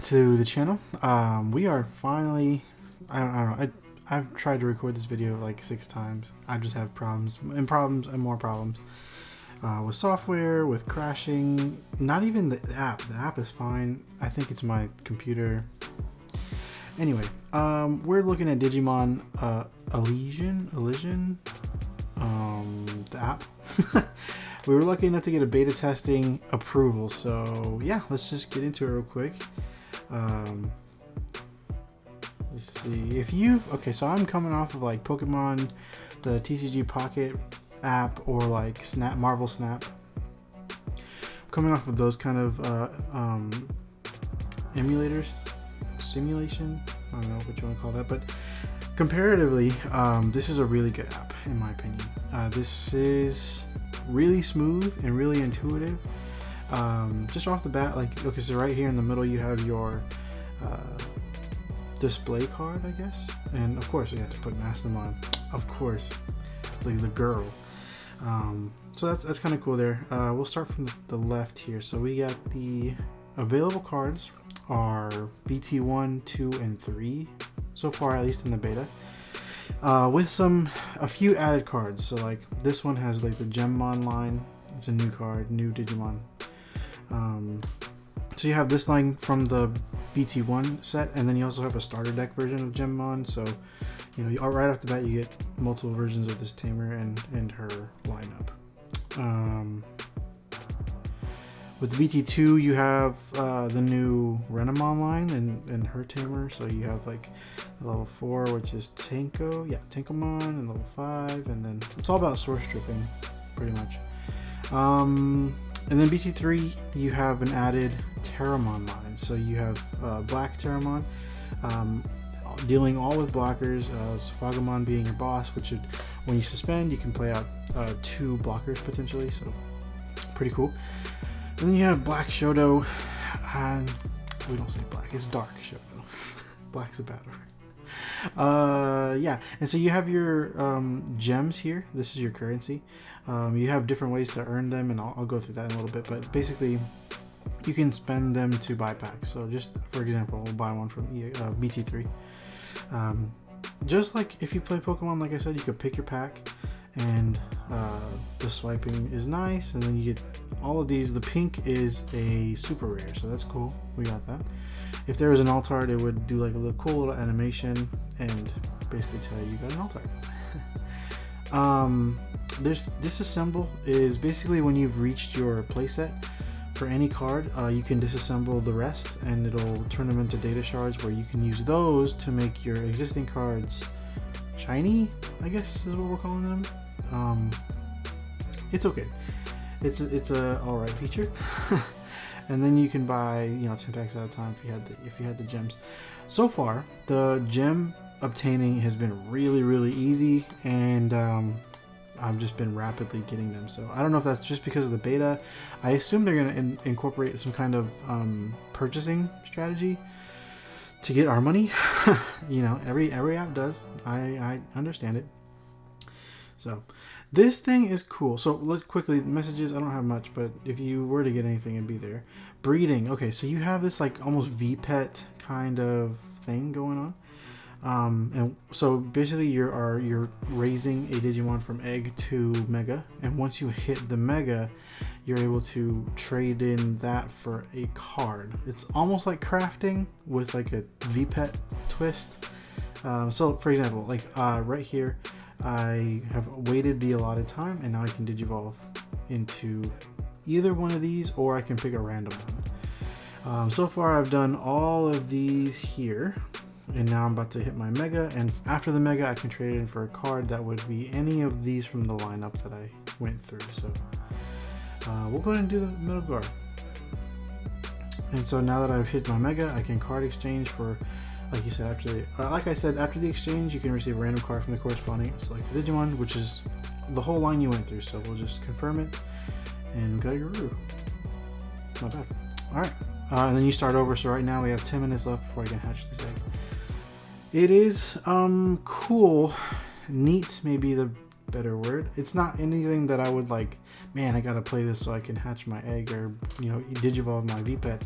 to the channel. We are finally, I don't know, I've tried to record this video like 6 times. I just have problems and more problems with software, with crashing. Not even the app. The app is fine. I think it's my computer. Anyway, we're looking at Digimon Alysion, the app. We were lucky enough to get a beta testing approval, so yeah, let's just get into it real quick. Let's see if okay, so I'm coming off of like Pokemon, the TCG Pocket app, or like Marvel Snap. I'm coming off of those kind of emulators, simulation, I don't know what you want to call that, but comparatively, this is a really good app in my opinion. This is really smooth and really intuitive. Just off the bat, like, okay, so right here in the middle you have your display card, I guess, and of course you have to put them on, of course, the girl. So that's kind of cool there. We'll start from the left here. So we got the available cards are BT1, 2, and 3 so far, at least in the beta, with a few added cards. So like this one has like the Gemmon line. It's a new card, new Digimon. So you have this line from the BT1 set, and then you also have a starter deck version of Gemmon. So you know, right off the bat you get multiple versions of this tamer and her lineup. With the BT2 you have the new Renamon line and her tamer. So you have like level 4, which is Tankomon, and level 5, and then it's all about source stripping pretty much. And then BT3 you have an added Terramon line. So you have Black Terramon, dealing all with blockers, Safagamon being your boss, which would, when you suspend, you can play out 2 blockers potentially, so pretty cool. And then you have Black Shoto, and we don't say black, it's Dark Shoto. Black's a bad word. Yeah, and so you have your gems here. This is your currency. You have different ways to earn them, and I'll go through that in a little bit, but basically you can spend them to buy packs. So just for example, we'll buy one from BT3. Just like if you play Pokemon, like I said, you could pick your pack, and the swiping is nice, and then you get all of these. The pink is a super rare, so that's cool. We got that. If there was an Altart, it would do like a little cool little animation and basically tell you got an Altart. Disassemble is basically when you've reached your playset for any card, you can disassemble the rest, and it'll turn them into data shards where you can use those to make your existing cards shiny, I guess is what we're calling them. It's okay. It's a alright feature. And then you can buy 10 packs at a time if you had the gems. So far, the gem obtaining has been really easy, and I've just been rapidly getting them. So I don't know if that's just because of the beta. I assume they're going to incorporate some kind of purchasing strategy to get our money. You know, every app does. I understand it. So this thing is cool. So let's quickly, messages, I don't have much, but if you were to get anything, it'd be there. Breeding. Okay, so you have this like almost VPET kind of thing going on. And so basically you're raising a Digimon from egg to mega, and once you hit the mega, you're able to trade in that for a card. It's almost like crafting with like a VPET twist. So for example, like right here, I have waited the allotted time, and now I can digivolve into either one of these, or I can pick a random one. So far I've done all of these here, and now I'm about to hit my mega, and after the mega I can trade it in for a card that would be any of these from the lineup that I went through. So we'll go ahead and do the middle guard. And so now that I've hit my mega, I can card exchange for, like you said, after the exchange, you can receive a random card from the corresponding selected Digimon, which is the whole line you went through. So we'll just confirm it and go to your Guru. Not bad. All right, and then you start over. So right now we have 10 minutes left before I can hatch this egg. It is cool, neat, maybe the better word. It's not anything that I would like, man, I gotta play this so I can hatch my egg, or digivolve my VPET.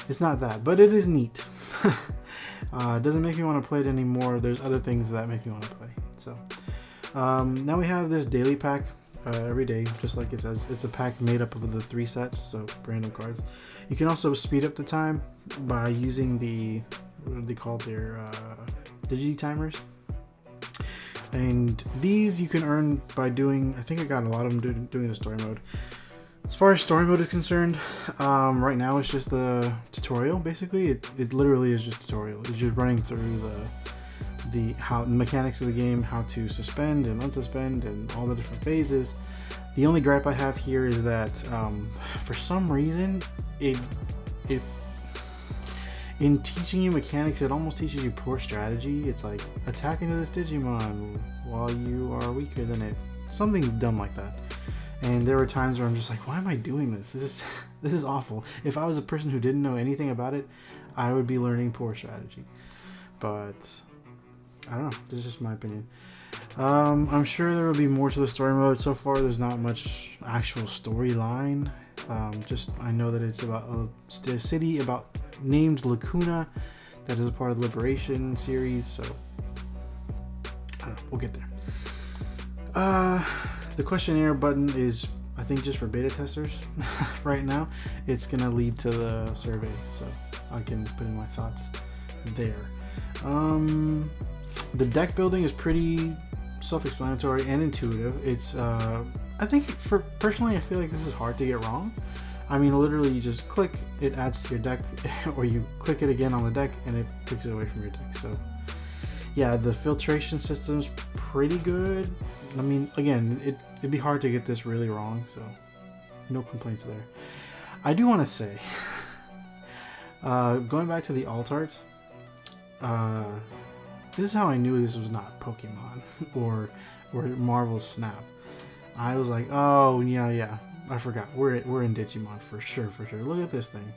It's not that, but it is neat. It doesn't make me want to play it anymore. There's other things that make me want to play. So now we have this daily pack every day, just like it says. It's a pack made up of the 3 sets, so random cards. You can also speed up the time by using the, what do they call their Digi timers. And these you can earn by doing, I think I got a lot of them doing the story mode. As far as story mode is concerned, right now it's just the tutorial. Basically, it literally is just tutorial. It's just running through the mechanics of the game, how to suspend and unsuspend, and all the different phases. The only gripe I have here is that for some reason, it in teaching you mechanics, it almost teaches you poor strategy. It's like attack into this Digimon while you are weaker than it. Something dumb like that. And there were times where I'm just like, why am I doing this? This is awful. If I was a person who didn't know anything about it, I would be learning poor strategy. But I don't know. This is just my opinion. I'm sure there will be more to the story mode. So far, there's not much actual storyline. Just I know that it's about a city named Lacuna that is a part of the Liberation series. So I don't know. We'll get there. The questionnaire button is, I think, just for beta testers right now. It's gonna lead to the survey, so I can put in my thoughts there. The deck building is pretty self-explanatory and intuitive. It's I think personally I feel like this is hard to get wrong. I mean, literally you just click, it adds to your deck, or you click it again on the deck and it takes it away from your deck. So yeah, the filtration system's pretty good. I mean, again, it'd be hard to get this really wrong, so no complaints there. I do want to say, going back to the alt arts, this is how I knew this was not Pokemon or Marvel Snap. I was like, oh yeah, I forgot. We're in Digimon for sure. Look at this thing.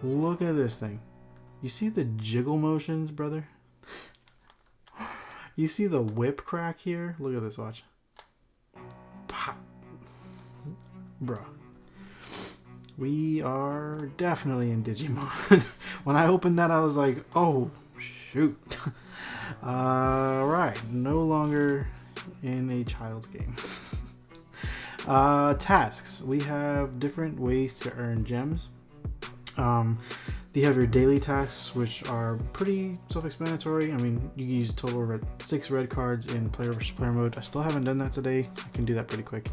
Look at this thing. You see the jiggle motions, brother? You see the whip crack here? Look at this, watch. Pop. Bruh. We are definitely in Digimon. When I opened that, I was like, oh, shoot. Right, no longer in a child's game. Tasks. We have different ways to earn gems. You have your daily tasks, which are pretty self-explanatory. I mean, you can use a total of 6 red cards in player versus player mode. I still haven't done that today. I can do that pretty quick.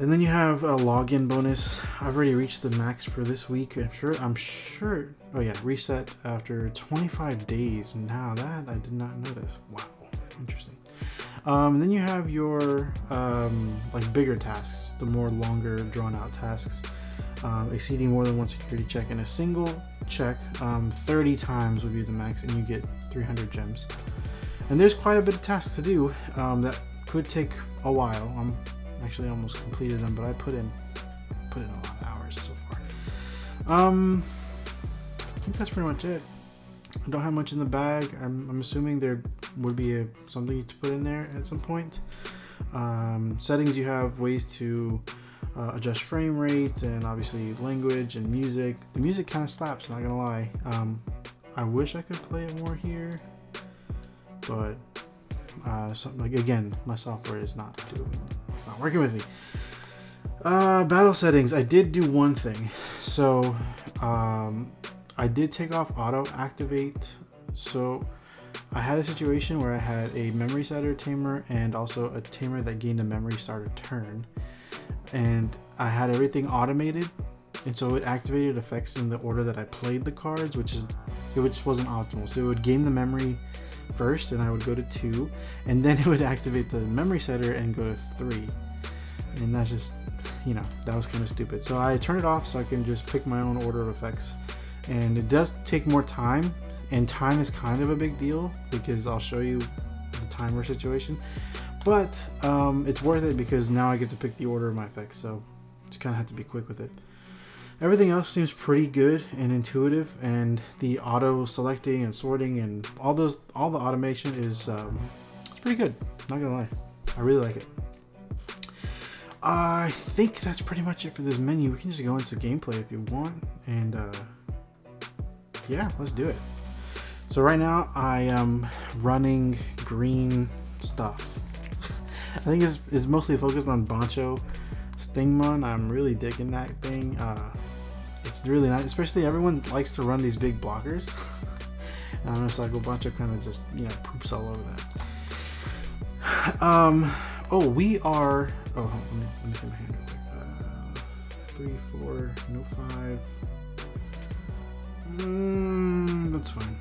And then you have a login bonus. I've already reached the max for this week. I'm sure. Oh yeah, reset after 25 days. Now that I did not notice. Wow, interesting. Then you have your like bigger tasks, the more longer drawn out tasks. Exceeding more than one security check in a single check 30 times would be the max, and you get 300 gems. And there's quite a bit of tasks to do that could take a while. I'm actually almost completed them, but I put in a lot of hours so far. I think that's pretty much it. I don't have much in the bag. I'm assuming there would be something to put in there at some point. Settings, you have ways to adjust frame rates and obviously language and music. The music kind of slaps, not gonna lie. I wish I could play it more here, but again, my software is not working with me. Battle settings, I did do one thing. So I did take off auto activate. So I had a situation where I had a memory starter tamer and also a tamer that gained a memory starter turn, and I had everything automated, and so it activated effects in the order that I played the cards, which wasn't optimal. So it would gain the memory first, and I would go to 2, and then it would activate the memory setter and go to 3, and that's just, that was kind of stupid. So I turned it off so I can just pick my own order of effects, and it does take more time, and time is kind of a big deal because I'll show you the timer situation. But it's worth it because now I get to pick the order of my effects, so just kind of have to be quick with it. Everything else seems pretty good and intuitive, and the auto selecting and sorting and all the automation is it's pretty good. Not gonna lie, I really like it. I think that's pretty much it for this menu. We can just go into gameplay if you want, and Yeah, let's do it. So right now I am running green stuff. I think it's mostly focused on Bancho Stingmon. I'm really digging that thing. It's really nice, especially everyone likes to run these big blockers. And I'm just like, well, Bancho kind of just, you know, poops all over that. Oh, we are. Oh, let me get my hand real quick. 3, 4, no 5. That's fine.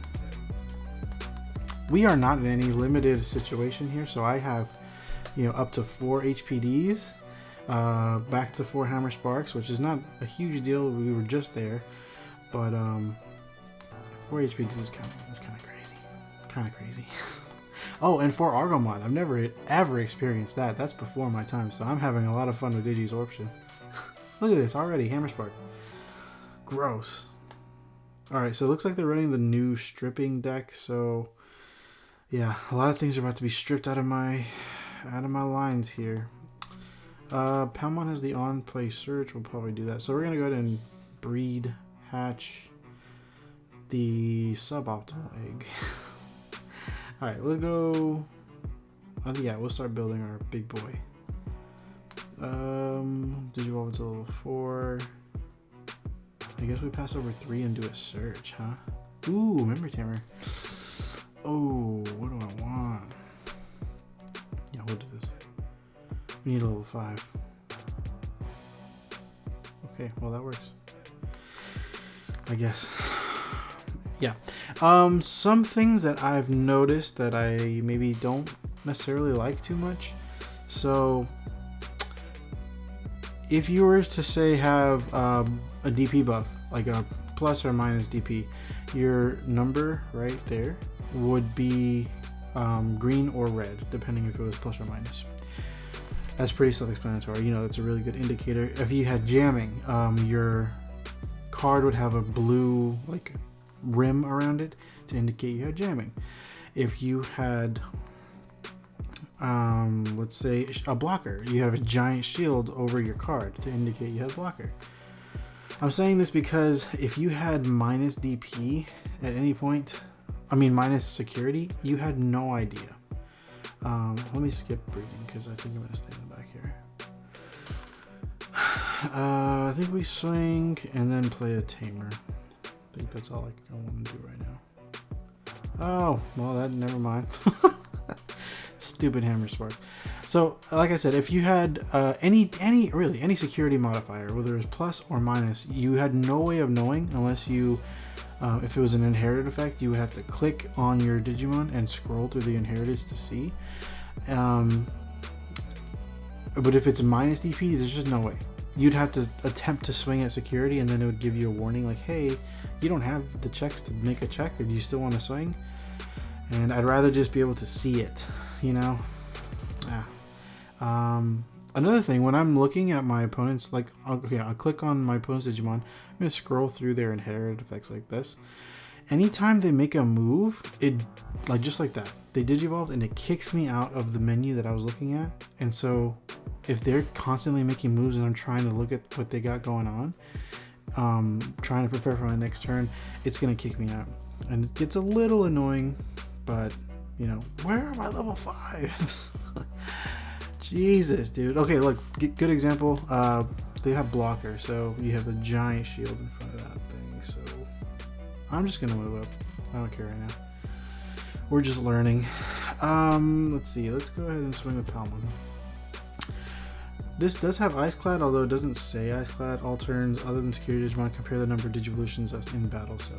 We are not in any limited situation here, so I have, you know, up to 4 HPDs, back to 4 Hammer Sparks, which is not a huge deal. We were just there, but 4 HPDs is kind of crazy. Oh, and 4 Argomon. I've never ever experienced that. That's before my time, so I'm having a lot of fun with Digisorption. Look at this already, Hammer Spark. Gross. All right, so it looks like they're running the new stripping deck, so. Yeah, a lot of things are about to be stripped out of my lines here. Palmon has the on-play search. We'll probably do that. So we're gonna go ahead and breed, hatch the suboptimal egg. All right, we'll go. Yeah, we'll start building our big boy. Digivolve to level 4. I guess we pass over 3 and do a search, huh? Ooh, memory tamer. Oh, what do I want? Yeah, we'll do this. We need a level 5. Okay, well that works. I guess. Yeah. Some things that I've noticed that I maybe don't necessarily like too much. So, if you were to say have a DP buff, like a plus or minus DP, your number right there would be green or red, depending if it was plus or minus. That's pretty self-explanatory. You know, that's a really good indicator. If you had jamming, your card would have a blue like rim around it to indicate you had jamming. If you had, let's say a blocker, you have a giant shield over your card to indicate you have blocker. I'm saying this because if you had minus DP at any point, I mean minus security, you had no idea. Let me skip breeding because I think I'm gonna stay in the back here. I think we swing and then play a tamer. I think that's all I want to do right now. Oh, well, that never mind. Stupid Hammer Spark. So, like I said, if you had any security modifier, whether it was plus or minus, you had no way of knowing unless you, if it was an inherited effect, you would have to click on your Digimon and scroll through the inheriteds to see. But if it's minus DP, there's just no way. You'd have to attempt to swing at security, and then it would give you a warning like, hey, you don't have the checks to make a check, or do you still want to swing? And I'd rather just be able to see it, you know? Another thing, when I'm looking at my opponents, like, okay, I'll click on my opponent's Digimon, I'm going to scroll through their inherited effects like this. Anytime they make a move, it, like, just like that, they digivolved and it kicks me out of the menu that I was looking at. And so if they're constantly making moves and I'm trying to look at what they got going on, trying to prepare for my next turn, it's going to kick me out. And it gets a little annoying, but, you know, where are my level 5s? Jesus, dude. Okay, look, good example. They have blocker, so you have a giant shield in front of that thing. So I'm just gonna move up. I don't care right now. We're just learning. Let's see. Let's go ahead and swing with Palmon. This does have Ice Clad, although it doesn't say Ice Clad. All turns other than security Digimon compare the number of Digivolutions in battle, so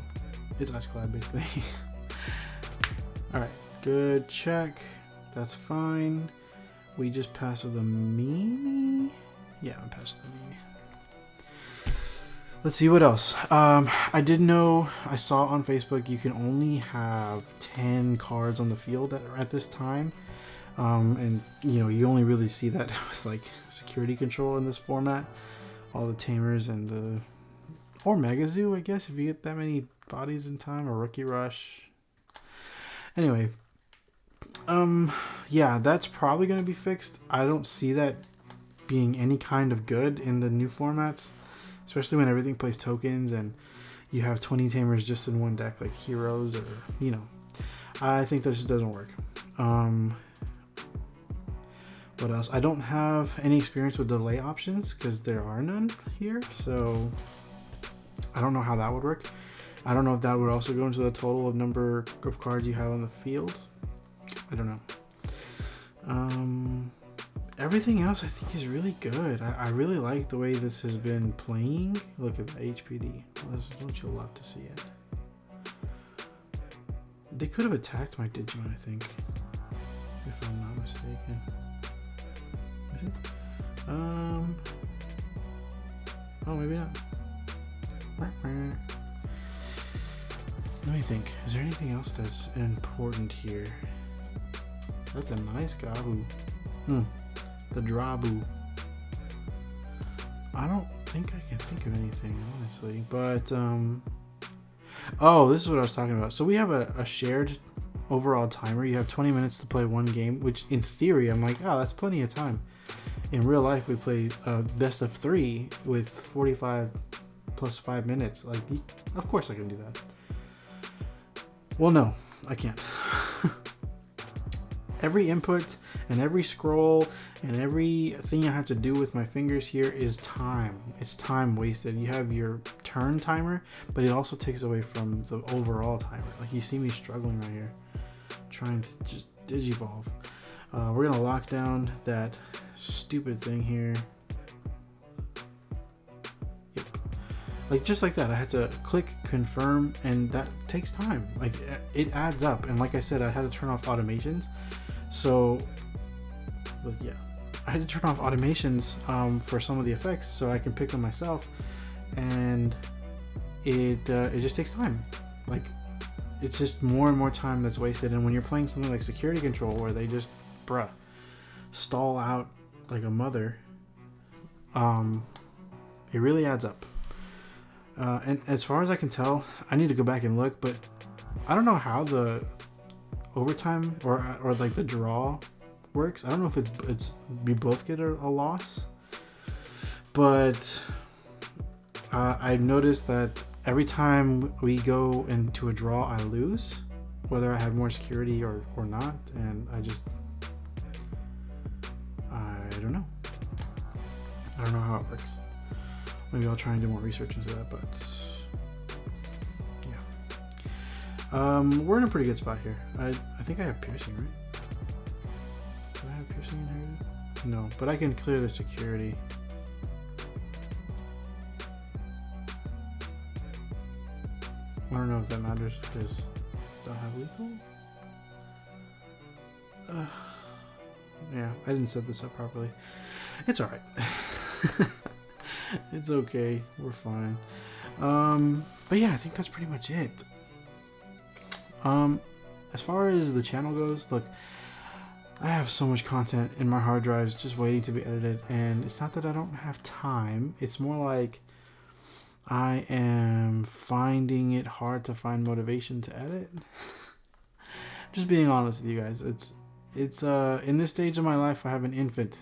it's Ice Clad basically. All right, good check. That's fine. We just pass with a Mimi? Yeah, I'm past the Mimi. Let's see what else. I did know, I saw on Facebook you can only have 10 cards on the field at this time. And, you know, you only really see that with, like, security control in this format. All the Tamers and the... Or Megazoo, I guess, if you get that many bodies in time, or Rookie Rush. Anyway... yeah, that's probably going to be fixed. I don't see that being any kind of good in the new formats, especially when everything plays tokens and you have 20 tamers just in one deck, like heroes, or you know. I think this doesn't work. What else? I don't have any experience with delay options because there are none here, so I don't know how that would work. I don't know if that would also go into the total of number of cards you have on the field. I don't know. Everything else I think is really good. I really like the way this has been playing. Look at the HPD. Don't you love to see it? They could have attacked my Digimon, I think, if I'm not mistaken. Is it? Oh, maybe not. Let me think. Is there anything else that's important here? That's a nice Gabu. The Drabu. I don't think I can think of anything, honestly. But, oh, this is what I was talking about. So we have a shared overall timer. You have 20 minutes to play one game, which in theory, I'm like, oh, that's plenty of time. In real life, we play best of 3 with 45 plus 5 minutes. Like, of course I can do that. Well, no, I can't. Every input and every scroll and everything I have to do with my fingers here is time. It's time wasted. You have your turn timer, but it also takes away from the overall timer. Like, you see me struggling right here, trying to just digivolve. We're gonna lock down that stupid thing here. Yep. Like, just like that, I had to click confirm, and that takes time. Like, it adds up. And like I said, I had to turn off automations. So, but yeah, I had to turn off automations for some of the effects so I can pick them myself, and it just takes time. Like, it's just more and more time that's wasted. And when you're playing something like Security Control, where they just stall out like a mother, it really adds up. And as far as I can tell, I need to go back and look, but I don't know how the overtime or like the draw works. I don't know if it's we both get a loss, but I've noticed that every time we go into a draw, I lose, whether I have more security or not, and I don't know. I don't know how it works. Maybe I'll try and do more research into that, but yeah. We're in a pretty good spot here. I think I have piercing, right? Do I have piercing inherited? No, but I can clear the security. I don't know if that matters because do I have lethal? Yeah, I didn't set this up properly. It's alright. It's okay. We're fine. But yeah, I think that's pretty much it. As far as the channel goes, look, I have so much content in my hard drives just waiting to be edited, and it's not that I don't have time. It's more like I am finding it hard to find motivation to edit. Just being honest with you guys, it's in this stage of my life, I have an infant,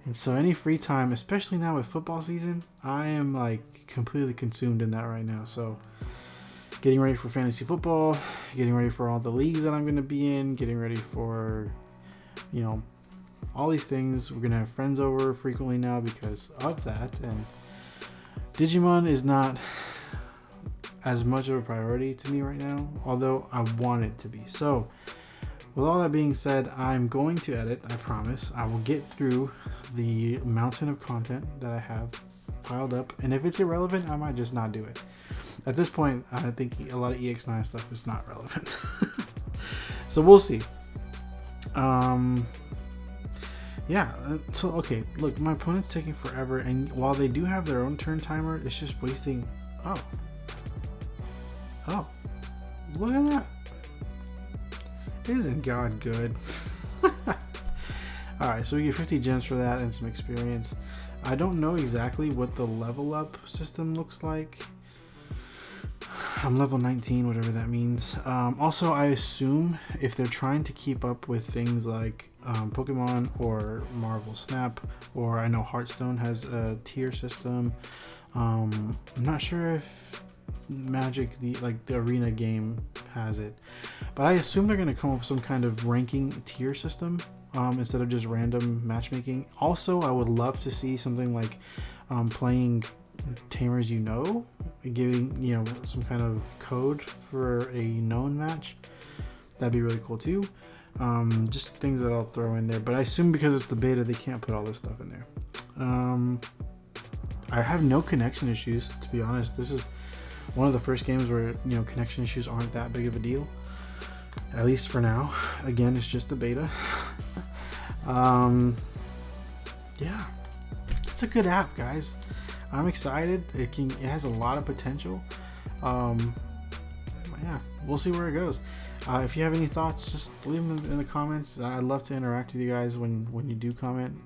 and so any free time, especially now with football season, I am like completely consumed in that right now. So getting ready for fantasy football, getting ready for all the leagues that I'm going to be in, getting ready for, you know, all these things. We're going to have friends over frequently now because of that, and Digimon is not as much of a priority to me right now, although I want it to be. So with all that being said, I'm going to edit, I promise. I will get through the mountain of content that I have piled up, and if it's irrelevant, I might just not do it. At this point, I think a lot of EX9 stuff is not relevant. So we'll see. Yeah, so okay, look, my opponent's taking forever, and while they do have their own turn timer, it's just wasting. Oh, look at that. Isn't God good? Alright, so we get 50 gems for that and some experience. I don't know exactly what the level up system looks like. I'm level 19, whatever that means. Also, I assume if they're trying to keep up with things like Pokemon or Marvel Snap, or I know Hearthstone has a tier system. I'm not sure if Magic, the arena game has it, but I assume they're gonna come up with some kind of ranking tier system instead of just random matchmaking. Also, I would love to see something like playing Tamers, giving some kind of code for a known match. That'd be really cool too. Just things that I'll throw in there, but I assume because it's the beta, they can't put all this stuff in there. I have no connection issues, to be honest. This is one of the first games where connection issues aren't that big of a deal, at least for now. Again, it's just the beta. Yeah, it's a good app, guys. I'm excited. It has a lot of potential. Yeah, we'll see where it goes. If you have any thoughts, just leave them in the comments. I'd love to interact with you guys when you do comment.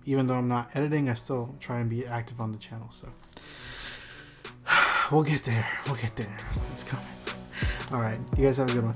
Even though I'm not editing, I still try and be active on the channel. So we'll get there. It's coming. All right, you guys have a good one.